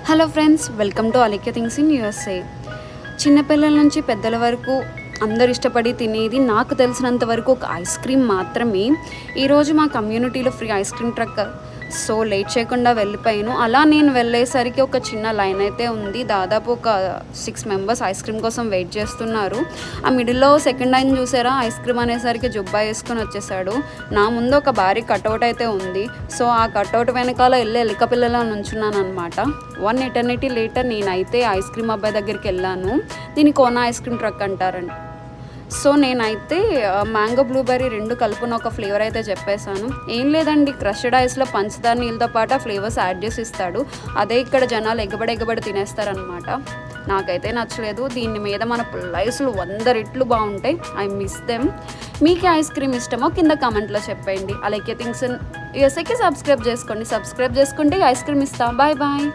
Hello friends, welcome to Alikhya things in USA. చిన్నపిల్లల నుంచి పెద్దల వరకు అందరు ఇష్టపడి తినేది నాకు తెలిసినంత వరకు ఒక ఐస్ క్రీమ్ మాత్రమే. ఈరోజు మా కమ్యూనిటీలో free ice cream truck, so late చేయకుండా వెళ్ళిపోయాను. అలా నేను వెళ్ళేసరికి ఒక చిన్న లైన్ అయితే ఉంది. దాదాపు ఒక 6 మెంబర్స్ ఐస్ క్రీమ్ కోసం వెయిట్ చేస్తున్నారు. ఆ మిడిల్లో సెకండ్ లైన్ చూసారా, ఐస్ క్రీమ్ అనేసరికి జుబ్బా వేసుకొని వచ్చేసాడు. నా ముందు ఒక భారీ కటౌట్ అయితే ఉంది. సో ఆ కటౌట్ వెనకాల వెళ్ళి ఎలిక పిల్లలా నుంచున్నాను అనమాట. 1 ఎటర్నిటీ లేటర్ నేనైతే ఐస్ క్రీమ్ అబ్బాయి దగ్గరికి వెళ్ళాను. దీన్ని కోనా ఐస్ క్రీమ్ ట్రక్ అంటారండి. సో నేనైతే మ్యాంగో బ్లూబెర్రీ 2 కలుపున ఒక ఫ్లేవర్ అయితే చెప్పేశాను. ఏం లేదండి, క్రష్డ్ ఐస్లో పంచదార నీళ్ళతో పాటు ఫ్లేవర్స్ యాడ్ చేసి ఇస్తాడు. అదే ఇక్కడ జనాలు ఎగబడి తినేస్తారనమాట. నాకైతే నచ్చలేదు. దీని మీద మన ఐస్లు 100 రెట్లు బాగుంటాయి. I miss them. మీకు ఐస్ క్రీమ్ ఇష్టమో కింద కామెంట్లో చెప్పండి. అలాగే థింగ్స్ యూఎస్ఏకి సబ్స్క్రైబ్ చేసుకోండి. సబ్స్క్రైబ్ చేసుకుంటే ఐస్ క్రీమ్ ఇస్తా. Bye bye.